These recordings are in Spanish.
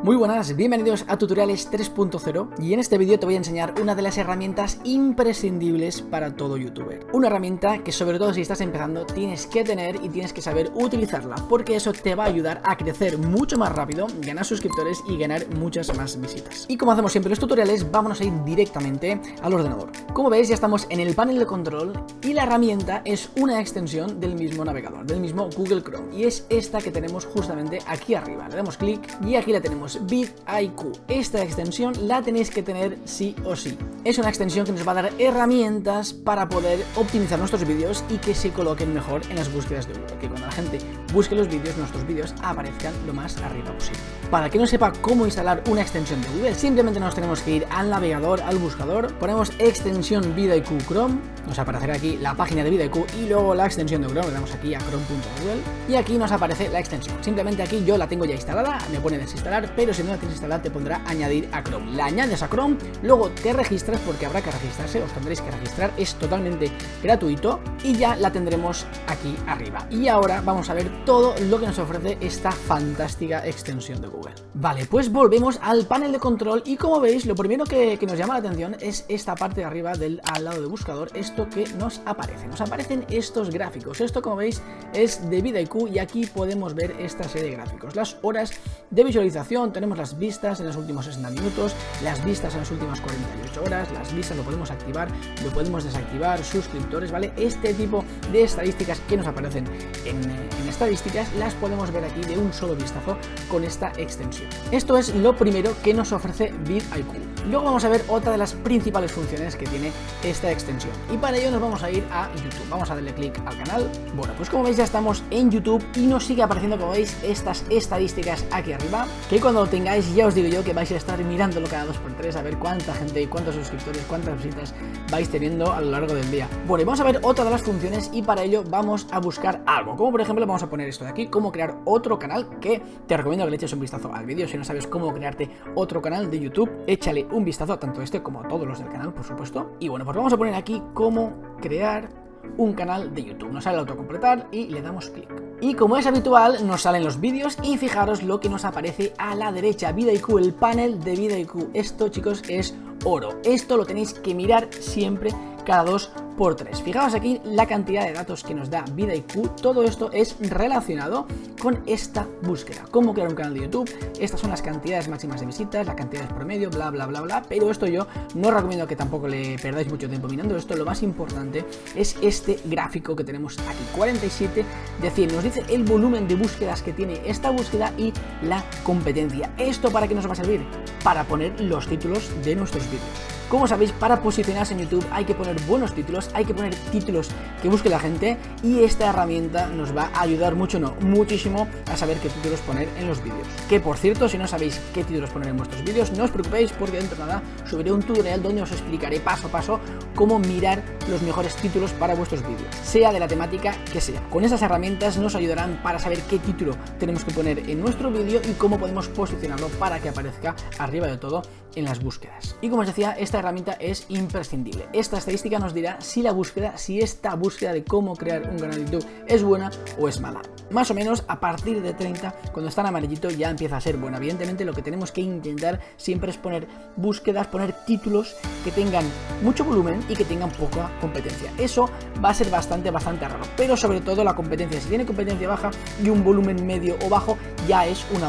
Muy buenas, bienvenidos a Tutoriales 3.0 y en este vídeo te voy a enseñar una de las herramientas imprescindibles para todo youtuber. Una herramienta que sobre todo si estás empezando tienes que tener y tienes que saber utilizarla, porque eso te va a ayudar a crecer mucho más rápido, ganar suscriptores y ganar muchas más visitas. Y como hacemos siempre en los tutoriales, vámonos a ir directamente al ordenador. Como veis, ya estamos en el panel de control y la herramienta es una extensión del mismo navegador, del mismo Google Chrome, y es esta que tenemos justamente aquí arriba. Le damos clic y aquí la tenemos. vidIQ. Esta extensión la tenéis que tener sí o sí. Es una extensión que nos va a dar herramientas para poder optimizar nuestros vídeos y que se coloquen mejor en las búsquedas de Google, que cuando la gente busque los vídeos, nuestros vídeos aparezcan lo más arriba posible. Para que no sepa cómo instalar una extensión de Google, simplemente nos tenemos que ir al navegador, al buscador, ponemos extensión vidIQ Chrome, nos aparecerá aquí la página de vidIQ y luego la extensión de Chrome, le damos aquí a chrome.google y aquí nos aparece la extensión. Simplemente aquí yo la tengo ya instalada, me pone desinstalar, pero si no la tienes instalada te pondrá añadir a Chrome. La añades a Chrome, luego te registras porque habrá que registrarse, os tendréis que registrar, es totalmente gratuito y ya la tendremos aquí arriba. Y ahora vamos a ver todo lo que nos ofrece esta fantástica extensión de Google. Vale, pues volvemos al panel de control y como veis lo primero que nos llama la atención es esta parte de arriba al lado de buscador, esto que nos aparecen estos gráficos. Esto, como veis, es de vidIQ y aquí podemos ver esta serie de gráficos, las horas de visualización, tenemos las vistas en los últimos 60 minutos, las vistas en las últimas 48 horas, las vistas lo podemos activar, lo podemos desactivar, suscriptores, ¿vale? Este tipo de estadísticas que nos aparecen en estadísticas las podemos ver aquí de un solo vistazo con esta extensión. Esto es lo primero que nos ofrece vidIQ. Luego vamos a ver otra de las principales funciones que tiene esta extensión y para ello nos vamos a ir a YouTube. Vamos a darle clic al canal. Bueno, pues como veis ya estamos en YouTube y nos sigue apareciendo, como veis, estas estadísticas aquí arriba, que cuando lo tengáis ya os digo yo que vais a estar mirándolo cada 2x3 a ver cuánta gente, cuántos suscriptores, cuántas visitas vais teniendo a lo largo del día. Bueno, y vamos a ver otra de las funciones y para ello vamos a buscar algo, como por ejemplo vamos a poner esto de aquí, cómo crear otro canal, que te recomiendo que le eches un vistazo al vídeo. Si no sabes cómo crearte otro canal de YouTube, échale un vistazo a tanto este como a todos los del canal, por supuesto. Y bueno, pues vamos a poner aquí cómo crear un canal de YouTube. Nos sale el autocompletar y le damos clic. Y como es habitual, nos salen los vídeos y fijaros lo que nos aparece a la derecha, vidIQ, el panel de vidIQ. Esto, chicos, es oro. Esto lo tenéis que mirar siempre cada 2x3. Fijaos aquí la cantidad de datos que nos da vidIQ. Todo esto es relacionado con esta búsqueda. Cómo crear un canal de YouTube. Estas son las cantidades máximas de visitas, las cantidades promedio, bla, bla, bla, bla. Pero esto yo no os recomiendo que tampoco le perdáis mucho tiempo mirando esto. Lo más importante es este gráfico que tenemos aquí, 47 de 100. Nos dice el volumen de búsquedas que tiene esta búsqueda y la competencia. ¿Esto para qué nos va a servir? Para poner los títulos de nuestros vídeos. Como sabéis, para posicionarse en YouTube hay que poner buenos títulos, hay que poner títulos que busque la gente y esta herramienta nos va a ayudar mucho, no, muchísimo a saber qué títulos poner en los vídeos. Que por cierto, si no sabéis qué títulos poner en vuestros vídeos, no os preocupéis porque dentro de nada subiré un tutorial donde os explicaré paso a paso cómo mirar los mejores títulos para vuestros vídeos, sea de la temática que sea. Con esas herramientas nos ayudarán para saber qué título tenemos que poner en nuestro vídeo y cómo podemos posicionarlo para que aparezca arriba de todo en las búsquedas. Y como os decía, esta herramienta es imprescindible. Esta estadística nos dirá si esta búsqueda de cómo crear un canal de YouTube es buena o es mala. Más o menos a partir de 30, cuando está en amarillito, ya empieza a ser buena. Evidentemente lo que tenemos que intentar siempre es poner búsquedas, poner títulos que tengan mucho volumen y que tengan poca competencia. Eso va a ser bastante raro, pero sobre todo la competencia. Si tiene competencia baja y un volumen medio o bajo, ya es una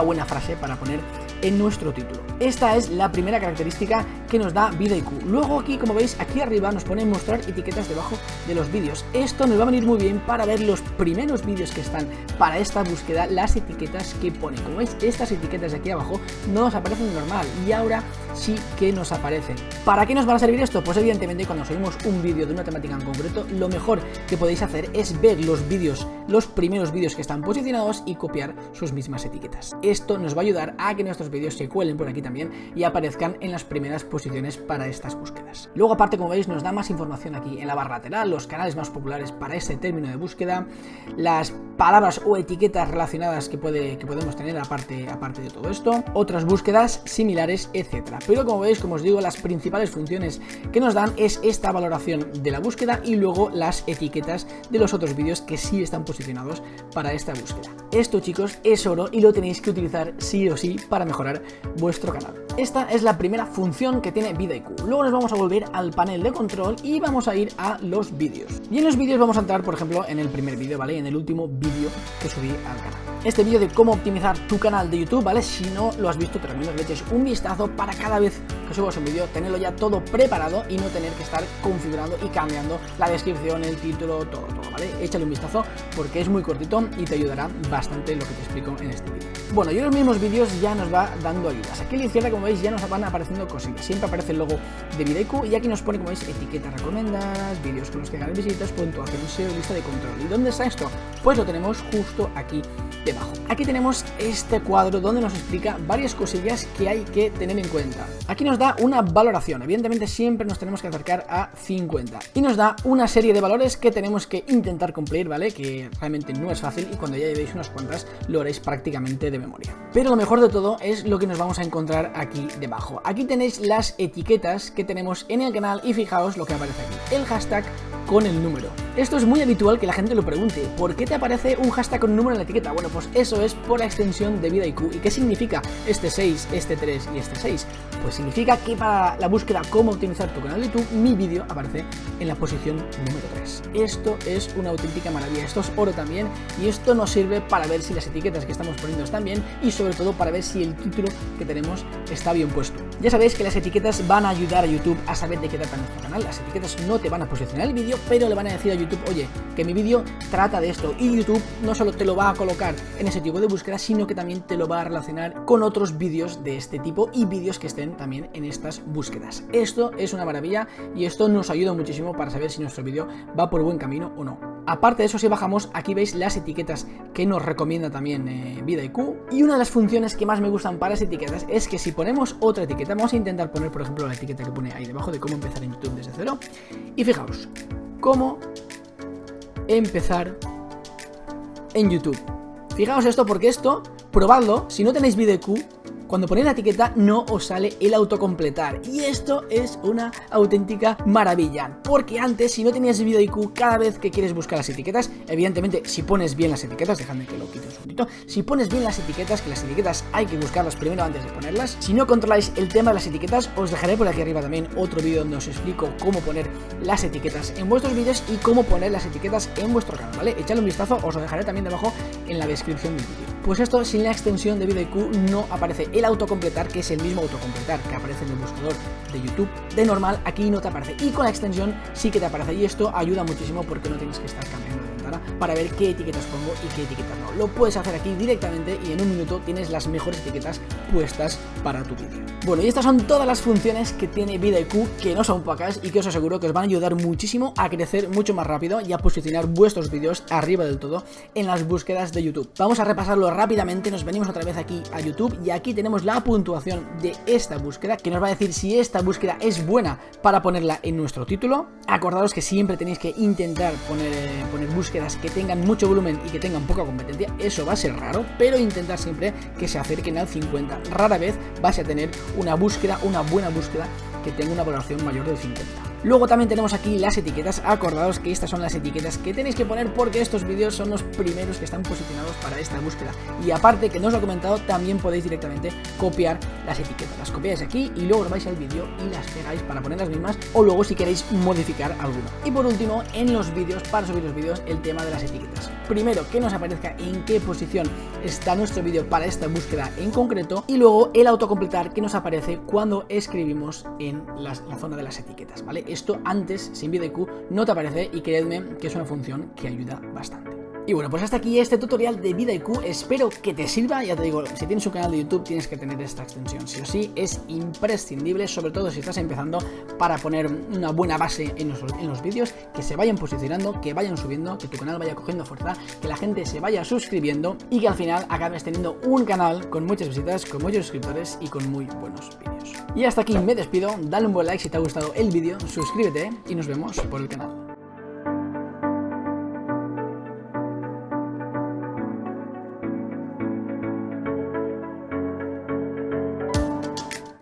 buena frase para poner en nuestro título. Esta es la primera característica que nos da vidIQ. Luego aquí, como veis, aquí arriba nos pone mostrar etiquetas debajo de los vídeos. Esto nos va a venir muy bien para ver los primeros vídeos que están para esta búsqueda, las etiquetas que pone. Como veis, estas etiquetas de aquí abajo no nos aparecen normal y ahora sí que nos aparecen. ¿Para qué nos va a servir esto? Pues evidentemente cuando subimos un vídeo de una temática en concreto, lo mejor que podéis hacer es ver los vídeos, los primeros vídeos que están posicionados y copiar sus mismas etiquetas. Esto nos va a ayudar a que nuestros vídeos se cuelen por aquí también y aparezcan en las primeras posiciones para estas búsquedas. Luego, aparte, como veis, nos da más información aquí en la barra lateral, los canales más populares para este término de búsqueda, las palabras o etiquetas relacionadas que podemos tener aparte de todo esto, otras búsquedas similares, etcétera. Pero como veis, como os digo, las principales funciones que nos dan es esta valoración de la búsqueda y luego las etiquetas de los otros vídeos que sí están posicionados para esta búsqueda. Esto, chicos, es oro y lo tenéis que utilizar sí o sí para mejorar vuestro canal. Esta es la primera función que tiene vidIQ. Luego nos vamos a volver al panel de control y vamos a ir a los vídeos. Y en los vídeos vamos a entrar, por ejemplo, en el primer vídeo, ¿vale? En el último vídeo que subí al canal. Este vídeo de cómo optimizar tu canal de YouTube, ¿vale? Si no lo has visto, te recomiendo que le eches un vistazo para cada vez que subas un vídeo tenerlo ya todo preparado y no tener que estar configurando y cambiando la descripción, el título, todo, ¿vale? Échale un vistazo porque es muy cortito y te ayudará bastante lo que te explico en este vídeo. Bueno, y en los mismos vídeos ya nos va dando ayudas. Aquí a la izquierda, como veis, ya nos van apareciendo cosillas. Siempre aparece el logo de vidIQ y aquí nos pone, como veis, etiquetas recomendadas, vídeos con los que ganan visitas, puntuación, SEO, lista de control. ¿Y dónde está esto? Pues lo tenemos justo aquí debajo. Aquí tenemos este cuadro donde nos explica varias cosillas que hay que tener en cuenta. Aquí nos da una valoración, evidentemente siempre nos tenemos que acercar a 50 y nos da una serie de valores que tenemos que intentar cumplir, ¿vale? Que realmente no es fácil y cuando ya llevéis unas cuantas lo haréis prácticamente de memoria. Pero lo mejor de todo es lo que nos vamos a encontrar aquí debajo. Aquí tenéis las etiquetas que tenemos en el canal y fijaos lo que aparece aquí, el hashtag con el número. Esto es muy habitual que la gente lo pregunte, ¿por qué te aparece un hashtag con un número en la etiqueta? Bueno, pues eso es por la extensión de vidIQ. ¿Y qué significa este 6, este 3 y este 6? Pues significa que para la búsqueda cómo optimizar tu canal de YouTube, mi vídeo aparece en la posición número 3. Esto es una auténtica maravilla, esto es oro también y esto nos sirve para ver si las etiquetas que estamos poniendo están bien y sobre todo para ver si el título que tenemos está bien puesto. Ya sabéis que las etiquetas van a ayudar a YouTube a saber de qué trata nuestro canal. Las etiquetas no te van a posicionar el vídeo, pero le van a decir a YouTube, oye, que mi vídeo trata de esto, y YouTube no solo te lo va a colocar en ese tipo de búsqueda, sino que también te lo va a relacionar con otros vídeos de este tipo y vídeos que estén también en estas búsquedas. Esto es una maravilla y esto nos ayuda muchísimo para saber si nuestro vídeo va por buen camino o no. Aparte de eso, si bajamos, aquí veis las etiquetas que nos recomienda también vidIQ, y una de las funciones que más me gustan para las etiquetas es que si ponemos otra etiqueta, vamos a intentar poner, por ejemplo, la etiqueta que pone ahí debajo de cómo empezar en YouTube desde cero, y fijaos, cómo empezar en YouTube. Fijaos esto porque esto, probadlo, si no tenéis vidIQ, cuando ponéis la etiqueta no os sale el autocompletar y esto es una auténtica maravilla, porque antes si no tenías vidIQ, cada vez que quieres buscar las etiquetas, evidentemente si pones bien las etiquetas, dejadme que lo quite un segundito, si pones bien las etiquetas, que las etiquetas hay que buscarlas primero antes de ponerlas, si no controláis el tema de las etiquetas, os dejaré por aquí arriba también otro vídeo donde os explico cómo poner las etiquetas en vuestros vídeos y cómo poner las etiquetas en vuestro canal, ¿vale? Echadle un vistazo, os lo dejaré también debajo en la descripción del vídeo. Pues esto, sin la extensión de vidIQ no aparece el autocompletar, que es el mismo autocompletar que aparece en el buscador de YouTube de normal, aquí no te aparece y con la extensión sí que te aparece y esto ayuda muchísimo porque no tienes que estar cambiando de ventana para ver qué etiquetas pongo y qué etiquetas no. Lo puedes hacer aquí directamente y en un minuto tienes las mejores etiquetas puestas para tu vídeo. Bueno, y estas son todas las funciones que tiene vidIQ, que no son pocas y que os aseguro que os van a ayudar muchísimo a crecer mucho más rápido y a posicionar vuestros vídeos arriba del todo en las búsquedas de YouTube. Vamos a repasarlo rápidamente, nos venimos otra vez aquí a YouTube y aquí tenemos la puntuación de esta búsqueda que nos va a decir si esta búsqueda es buena para ponerla en nuestro título. Acordaros que siempre tenéis que intentar poner búsquedas que tengan mucho volumen y que tengan poca competencia, eso va a ser raro, pero intentar siempre que se acerquen al 50. Rara vez vas a tener una buena búsqueda que tenga una valoración mayor del 50. Luego también tenemos aquí las etiquetas. Acordaos que estas son las etiquetas que tenéis que poner porque estos vídeos son los primeros que están posicionados para esta búsqueda. Y aparte, que no os lo he comentado, también podéis directamente copiar las etiquetas. Las copiáis aquí y luego os vais al vídeo y las pegáis para poner las mismas o luego si queréis modificar alguna. Y por último, en los vídeos, para subir los vídeos, el tema de las etiquetas. Primero, que nos aparezca en qué posición está nuestro vídeo para esta búsqueda en concreto y luego el autocompletar que nos aparece cuando escribimos en la zona de las etiquetas, ¿vale? Esto antes, sin vidIQ, no te aparece y creedme que es una función que ayuda bastante. Y bueno, pues hasta aquí este tutorial de vidIQ, espero que te sirva. Ya te digo, si tienes un canal de YouTube tienes que tener esta extensión, sí o sí, es imprescindible, sobre todo si estás empezando, para poner una buena base en los vídeos, que se vayan posicionando, que vayan subiendo, que tu canal vaya cogiendo fuerza, que la gente se vaya suscribiendo y que al final acabes teniendo un canal con muchas visitas, con muchos suscriptores y con muy buenos vídeos. Y hasta aquí me despido, dale un buen like si te ha gustado el vídeo, suscríbete y nos vemos por el canal.